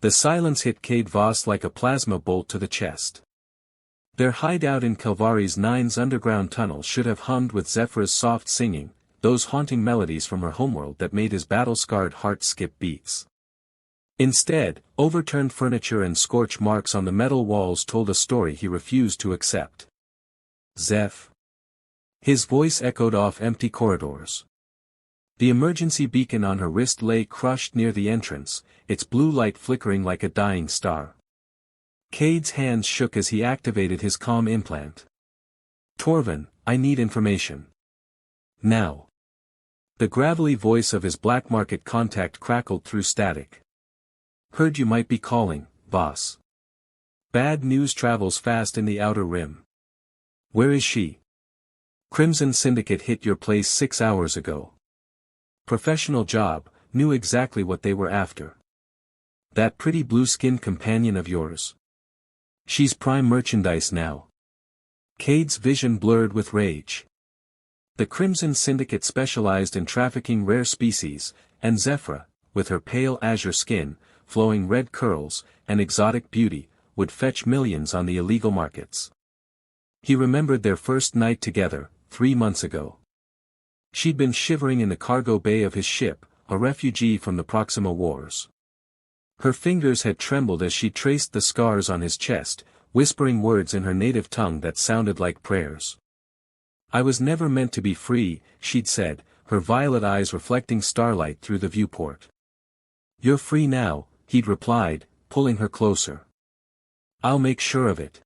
The silence hit Cade Voss like a plasma bolt to the chest. Their hideout in Calvari's Nine's underground tunnel should have hummed with Zephyr's soft singing, those haunting melodies from her homeworld that made his battle-scarred heart skip beats. Instead, overturned furniture and scorch marks on the metal walls told a story he refused to accept. Zeph. His voice echoed off empty corridors. The emergency beacon on her wrist lay crushed near the entrance, its blue light flickering like a dying star. Cade's hands shook as he activated his comm implant. Torvin, I need information. Now. The gravelly voice of his black market contact crackled through static. Heard you might be calling, boss. Bad news travels fast in the Outer Rim. Where is she? Crimson Syndicate hit your place 6 hours ago. Professional job, knew exactly what they were after. That pretty blue-skinned companion of yours. She's prime merchandise now. Cade's vision blurred with rage. The Crimson Syndicate specialized in trafficking rare species, and Zephyr, with her pale azure skin, flowing red curls, and exotic beauty, would fetch millions on the illegal markets. He remembered their first night together, 3 months ago. She'd been shivering in the cargo bay of his ship, a refugee from the Proxima Wars. Her fingers had trembled as she traced the scars on his chest, whispering words in her native tongue that sounded like prayers. I was never meant to be free, she'd said, her violet eyes reflecting starlight through the viewport. You're free now, he'd replied, pulling her closer. I'll make sure of it.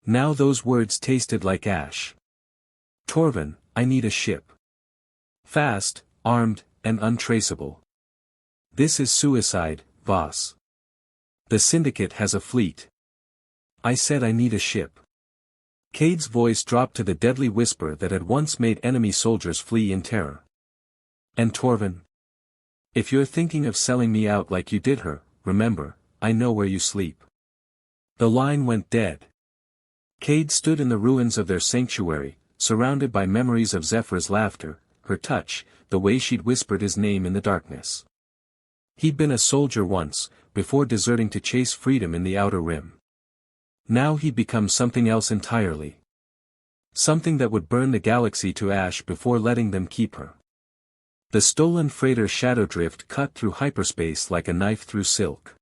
Now those words tasted like ash. Torvin, I need a ship. Fast, armed, and untraceable. This is suicide, Voss. The Syndicate has a fleet. I said I need a ship. Cade's voice dropped to the deadly whisper that had once made enemy soldiers flee in terror. And Torvin? If you're thinking of selling me out like you did her, remember, I know where you sleep. The line went dead. Cade stood in the ruins of their sanctuary, surrounded by memories of Zephyr's laughter, her touch, the way she'd whispered his name in the darkness. He'd been a soldier once, before deserting to chase freedom in the Outer Rim. Now he'd become something else entirely. Something that would burn the galaxy to ash before letting them keep her. The stolen freighter Shadowdrift cut through hyperspace like a knife through silk.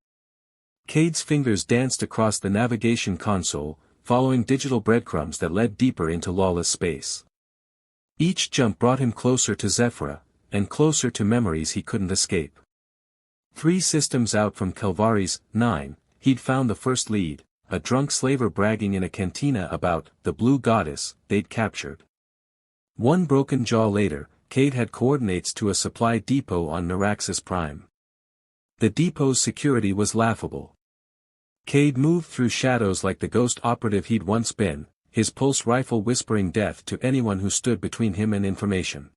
Cade's fingers danced across the navigation console, following digital breadcrumbs that led deeper into lawless space. Each jump brought him closer to Zephyr, and closer to memories he couldn't escape. 3 systems out from Calvari's 9, he'd found the first lead, a drunk slaver bragging in a cantina about the blue goddess they'd captured. 1 broken jaw later, Cade had coordinates to a supply depot on Neuraxis Prime. The depot's security was laughable. Cade moved through shadows like the ghost operative he'd once been, his pulse rifle whispering death to anyone who stood between him and information.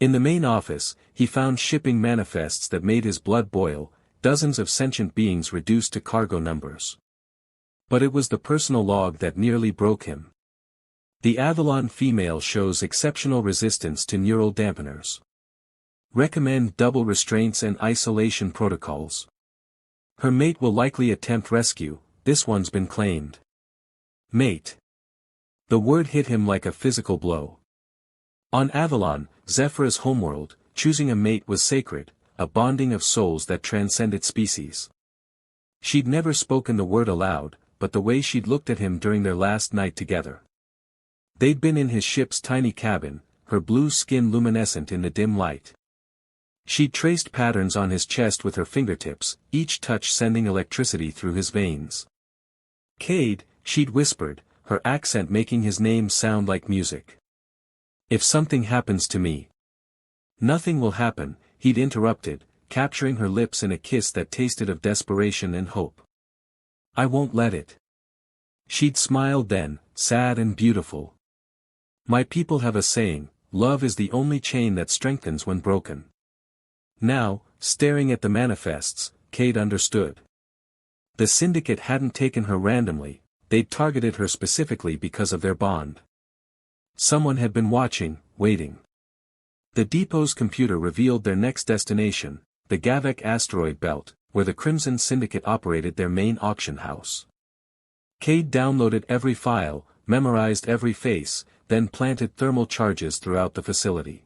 In the main office, he found shipping manifests that made his blood boil, dozens of sentient beings reduced to cargo numbers. But it was the personal log that nearly broke him. The Avalon female shows exceptional resistance to neural dampeners. Recommend double restraints and isolation protocols. Her mate will likely attempt rescue, this one's been claimed. Mate. The word hit him like a physical blow. On Avalon, Zephyr's homeworld, choosing a mate was sacred, a bonding of souls that transcended species. She'd never spoken the word aloud, but the way she'd looked at him during their last night together. They'd been in his ship's tiny cabin, her blue skin luminescent in the dim light. She'd traced patterns on his chest with her fingertips, each touch sending electricity through his veins. Cade, she'd whispered, her accent making his name sound like music. If something happens to me. Nothing will happen, he'd interrupted, capturing her lips in a kiss that tasted of desperation and hope. I won't let it. She'd smiled then, sad and beautiful. My people have a saying, love is the only chain that strengthens when broken. Now, staring at the manifests, Cade understood. The Syndicate hadn't taken her randomly, they'd targeted her specifically because of their bond. Someone had been watching, waiting. The depot's computer revealed their next destination, the Gavek asteroid belt, where the Crimson Syndicate operated their main auction house. Cade downloaded every file, memorized every face, then planted thermal charges throughout the facility.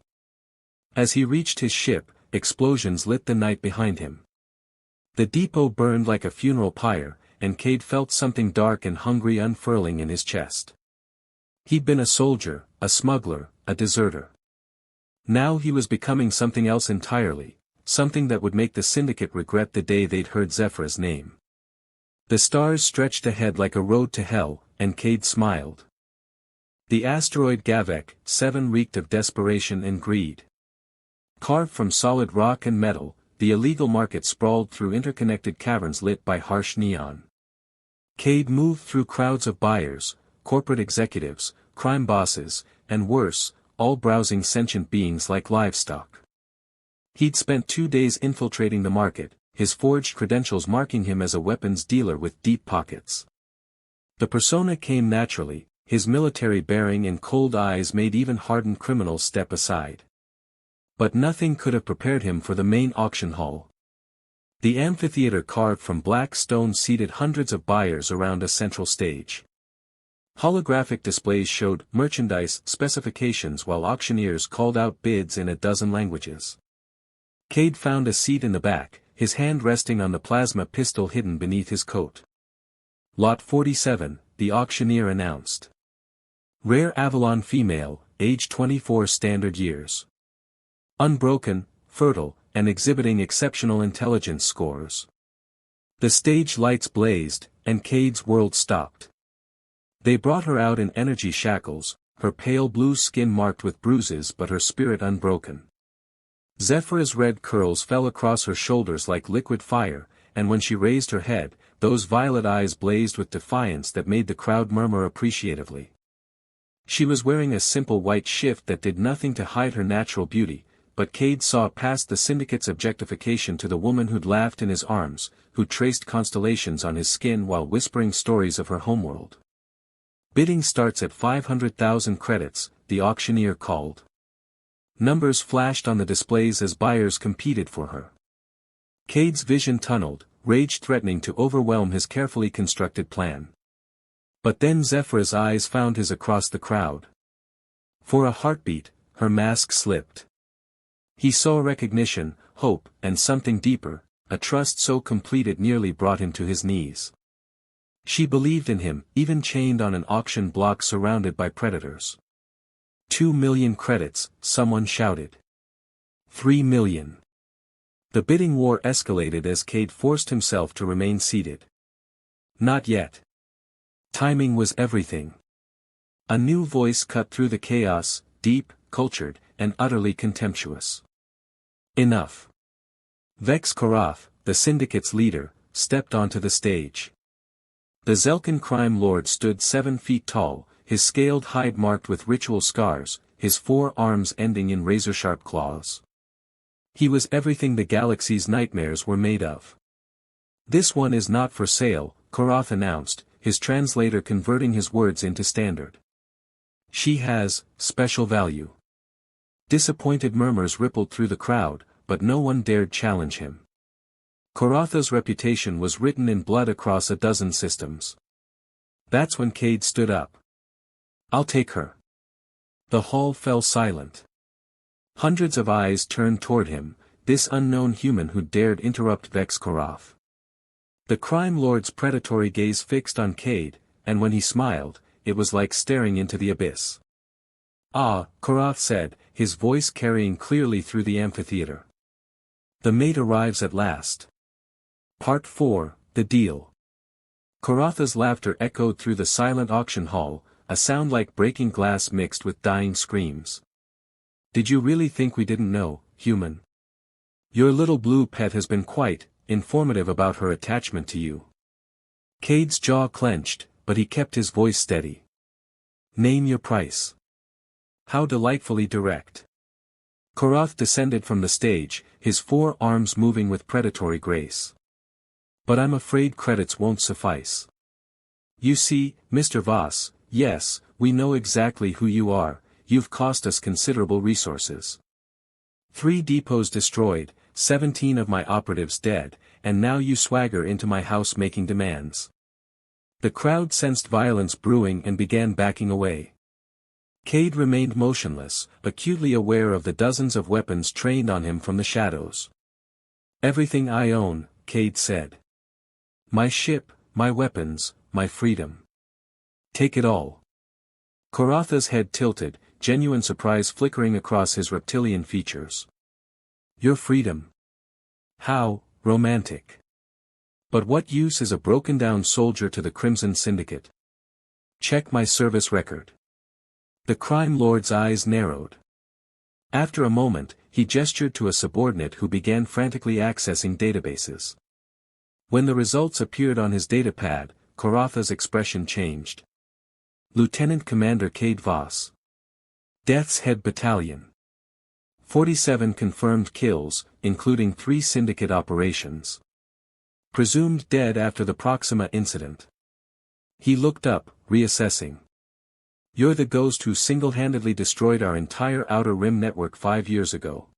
As he reached his ship, explosions lit the night behind him. The depot burned like a funeral pyre, and Cade felt something dark and hungry unfurling in his chest. He'd been a soldier, a smuggler, a deserter. Now he was becoming something else entirely, something that would make the Syndicate regret the day they'd heard Zephyr's name. The stars stretched ahead like a road to hell, and Cade smiled. The asteroid Gavek 7 reeked of desperation and greed. Carved from solid rock and metal, the illegal market sprawled through interconnected caverns lit by harsh neon. Cade moved through crowds of buyers, corporate executives, crime bosses, and worse, all browsing sentient beings like livestock. He'd spent 2 days infiltrating the market, his forged credentials marking him as a weapons dealer with deep pockets. The persona came naturally, his military bearing and cold eyes made even hardened criminals step aside. But nothing could have prepared him for the main auction hall. The amphitheater carved from black stone seated hundreds of buyers around a central stage. Holographic displays showed merchandise specifications while auctioneers called out bids in a dozen languages. Cade found a seat in the back, his hand resting on the plasma pistol hidden beneath his coat. Lot 47, the auctioneer announced. Rare Avalon female, age 24 standard years. Unbroken, fertile, and exhibiting exceptional intelligence scores. The stage lights blazed, and Cade's world stopped. They brought her out in energy shackles, her pale blue skin marked with bruises but her spirit unbroken. Zephyr's red curls fell across her shoulders like liquid fire, and when she raised her head, those violet eyes blazed with defiance that made the crowd murmur appreciatively. She was wearing a simple white shift that did nothing to hide her natural beauty, but Cade saw past the Syndicate's objectification to the woman who'd laughed in his arms, who traced constellations on his skin while whispering stories of her homeworld. Bidding starts at 500,000 credits, the auctioneer called. Numbers flashed on the displays as buyers competed for her. Cade's vision tunneled, rage threatening to overwhelm his carefully constructed plan. But then Zephyr's eyes found his across the crowd. For a heartbeat, her mask slipped. He saw recognition, hope, and something deeper, a trust so complete it nearly brought him to his knees. She believed in him, even chained on an auction block surrounded by predators. 2 million credits, someone shouted. 3 million. The bidding war escalated as Cade forced himself to remain seated. Not yet. Timing was everything. A new voice cut through the chaos, deep, cultured, and utterly contemptuous. Enough. Vex Korath, the Syndicate's leader, stepped onto the stage. The Zelkan crime lord stood 7 feet tall, his scaled hide marked with ritual scars, his 4 arms ending in razor-sharp claws. He was everything the galaxy's nightmares were made of. This one is not for sale, Korath announced, his translator converting his words into standard. She has special value. Disappointed murmurs rippled through the crowd, but no one dared challenge him. Koratha's reputation was written in blood across a dozen systems. That's when Cade stood up. I'll take her. The hall fell silent. Hundreds of eyes turned toward him, this unknown human who dared interrupt Vex Korath. The crime lord's predatory gaze fixed on Cade, and when he smiled, it was like staring into the abyss. Ah, Korath said, his voice carrying clearly through the amphitheater. The mate arrives at last. Part 4, The Deal. Koratha's laughter echoed through the silent auction hall, a sound like breaking glass mixed with dying screams. Did you really think we didn't know, human? Your little blue pet has been quite informative about her attachment to you. Cade's jaw clenched, but he kept his voice steady. Name your price. How delightfully direct. Korath descended from the stage, his 4 arms moving with predatory grace. But I'm afraid credits won't suffice. You see, Mr. Voss, yes, we know exactly who you are, you've cost us considerable resources. 3 depots destroyed, 17 of my operatives dead, and now you swagger into my house making demands. The crowd sensed violence brewing and began backing away. Cade remained motionless, acutely aware of the dozens of weapons trained on him from the shadows. "Everything I own," Cade said. "My ship, my weapons, my freedom. Take it all." Karatha's head tilted, genuine surprise flickering across his reptilian features. "Your freedom? How romantic. But what use is a broken-down soldier to the Crimson Syndicate? Check my service record." The crime lord's eyes narrowed. After a moment, he gestured to a subordinate who began frantically accessing databases. When the results appeared on his datapad, Karatha's expression changed. "Lieutenant Commander Cade Voss. Death's Head Battalion. 47 confirmed kills, including 3 syndicate operations. Presumed dead after the Proxima incident." He looked up, reassessing. "You're the ghost who single-handedly destroyed our entire Outer Rim network 5 years ago."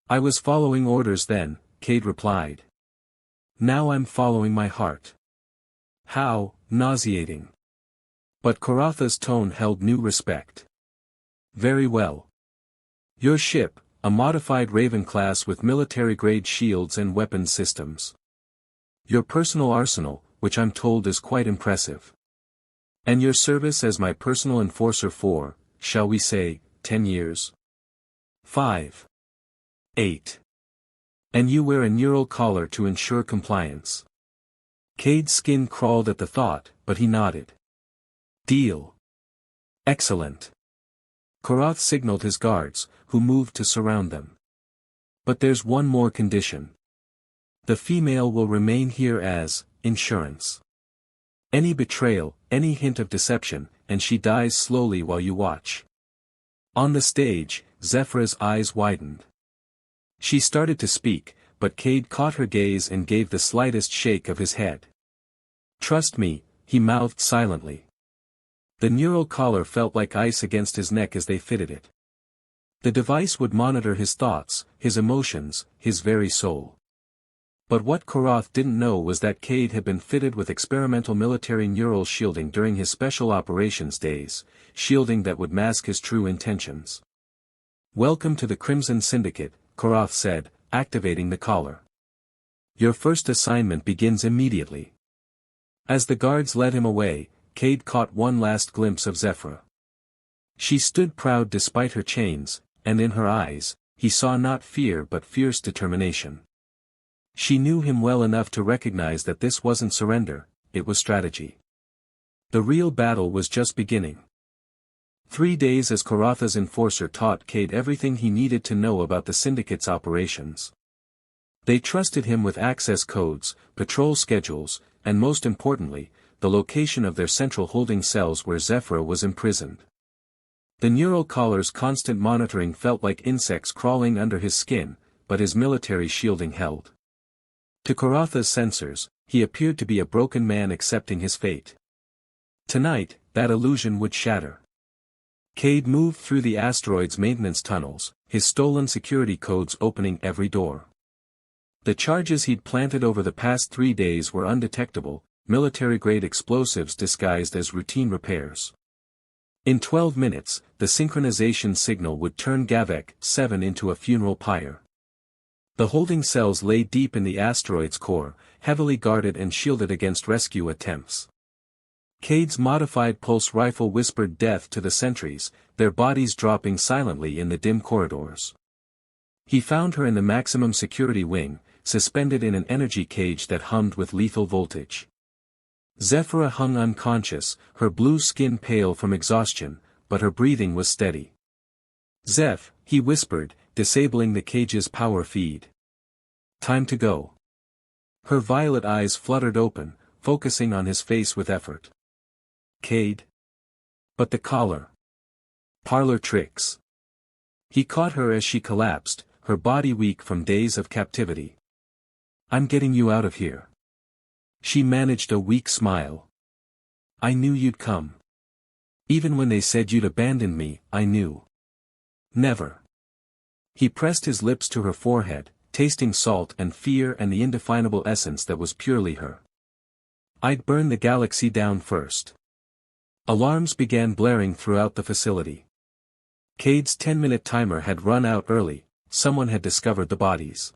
"I was following orders then," Cade replied. "Now I'm following my heart." "How nauseating." But Karatha's tone held new respect. "Very well. Your ship, a modified Raven class with military-grade shields and weapons systems. Your personal arsenal, which I'm told is quite impressive. And your service as my personal enforcer for, shall we say, 10 years? 5. 8. And you wear a neural collar to ensure compliance." Cade's skin crawled at the thought, but he nodded. "Deal. Excellent." Karath signaled his guards, who moved to surround them. "But there's one more condition. The female will remain here as insurance. Any betrayal, any hint of deception, and she dies slowly while you watch." On the stage, Zephyra's eyes widened. She started to speak, but Cade caught her gaze and gave the slightest shake of his head. "Trust me," he mouthed silently. The neural collar felt like ice against his neck as they fitted it. The device would monitor his thoughts, his emotions, his very soul. But what Karath didn't know was that Cade had been fitted with experimental military neural shielding during his special operations days, shielding that would mask his true intentions. "Welcome to the Crimson Syndicate," Karath said, activating the collar. "Your first assignment begins immediately." As the guards led him away, Cade caught one last glimpse of Zephyra. She stood proud despite her chains, and in her eyes, he saw not fear but fierce determination. She knew him well enough to recognize that this wasn't surrender, it was strategy. The real battle was just beginning. 3 days as Karatha's enforcer taught Cade everything he needed to know about the Syndicate's operations. They trusted him with access codes, patrol schedules, and most importantly, the location of their central holding cells where Zephyra was imprisoned. The neural collar's constant monitoring felt like insects crawling under his skin, but his military shielding held. To Karatha's sensors, he appeared to be a broken man accepting his fate. Tonight, that illusion would shatter. Cade moved through the asteroid's maintenance tunnels, his stolen security codes opening every door. The charges he'd planted over the past 3 days were undetectable, military-grade explosives disguised as routine repairs. In 12 minutes, the synchronization signal would turn Gavek 7 into a funeral pyre. The holding cells lay deep in the asteroid's core, heavily guarded and shielded against rescue attempts. Cade's modified pulse rifle whispered death to the sentries, their bodies dropping silently in the dim corridors. He found her in the maximum security wing, suspended in an energy cage that hummed with lethal voltage. Zephyra hung unconscious, her blue skin pale from exhaustion, but her breathing was steady. "Zeph," he whispered, disabling the cage's power feed. "Time to go." Her violet eyes fluttered open, focusing on his face with effort. "Cade?" "But the collar." "Parlor tricks." He caught her as she collapsed, her body weak from days of captivity. "I'm getting you out of here." She managed a weak smile. "I knew you'd come. Even when they said you'd abandoned me, I knew." "Never." He pressed his lips to her forehead, tasting salt and fear and the indefinable essence that was purely her. I'd burn the galaxy down first. Alarms began blaring throughout the facility. Cade's 10-minute timer had run out early, someone had discovered the bodies.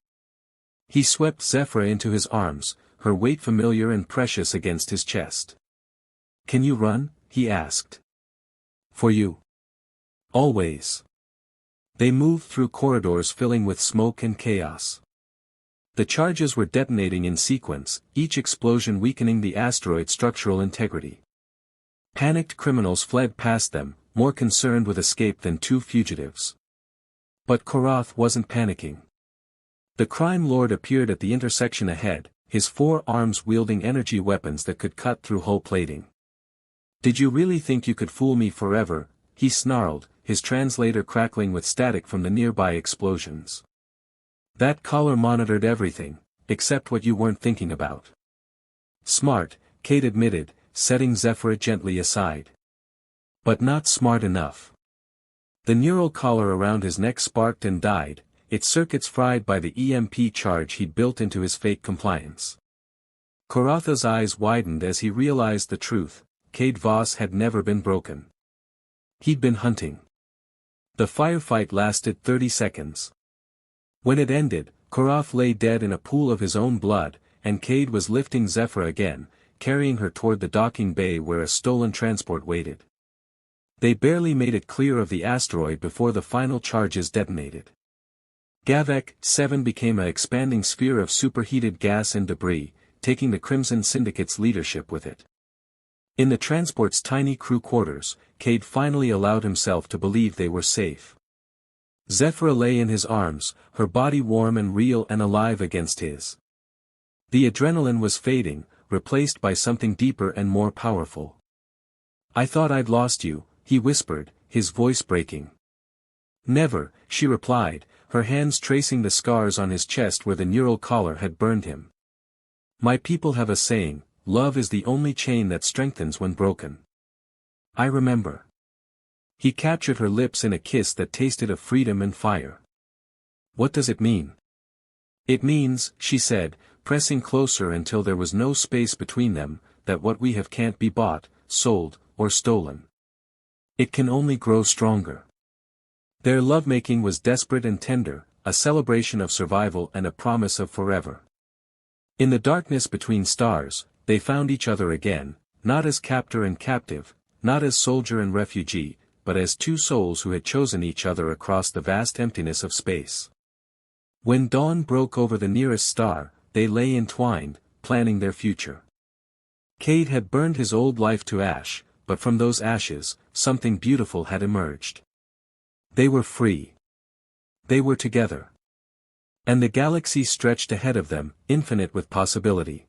He swept Zephyra into his arms, her weight familiar and precious against his chest. "Can you run?" he asked. "For you. Always." They moved through corridors filling with smoke and chaos. The charges were detonating in sequence, each explosion weakening the asteroid's structural integrity. Panicked criminals fled past them, more concerned with escape than two fugitives. But Korath wasn't panicking. The crime lord appeared at the intersection ahead, his 4 arms wielding energy weapons that could cut through hull plating. "Did you really think you could fool me forever?" he snarled, his translator crackling with static from the nearby explosions. "That collar monitored everything, except what you weren't thinking about." "Smart," Cade admitted, setting Zephyra gently aside. "But not smart enough." The neural collar around his neck sparked and died, its circuits fried by the EMP charge he'd built into his fake compliance. Koratha's eyes widened as he realized the truth: Cade Voss had never been broken. He'd been hunting. The firefight lasted 30 seconds. When it ended, Korath lay dead in a pool of his own blood, and Cade was lifting Zephyra again, carrying her toward the docking bay where a stolen transport waited. They barely made it clear of the asteroid before the final charges detonated. Gavek 7 became an expanding sphere of superheated gas and debris, taking the Crimson Syndicate's leadership with it. In the transport's tiny crew quarters, Cade finally allowed himself to believe they were safe. Zephyra lay in his arms, her body warm and real and alive against his. The adrenaline was fading, replaced by something deeper and more powerful. "I thought I'd lost you," he whispered, his voice breaking. "Never," she replied, her hands tracing the scars on his chest where the neural collar had burned him. "My people have a saying, love is the only chain that strengthens when broken. I remember." He captured her lips in a kiss that tasted of freedom and fire. "What does it mean?" "It means," she said, pressing closer until there was no space between them, "that what we have can't be bought, sold, or stolen. It can only grow stronger." Their lovemaking was desperate and tender, a celebration of survival and a promise of forever. In the darkness between stars, they found each other again, not as captor and captive, not as soldier and refugee, but as two souls who had chosen each other across the vast emptiness of space. When dawn broke over the nearest star, they lay entwined, planning their future. Cade had burned his old life to ash, but from those ashes, something beautiful had emerged. They were free. They were together. And the galaxy stretched ahead of them, infinite with possibility.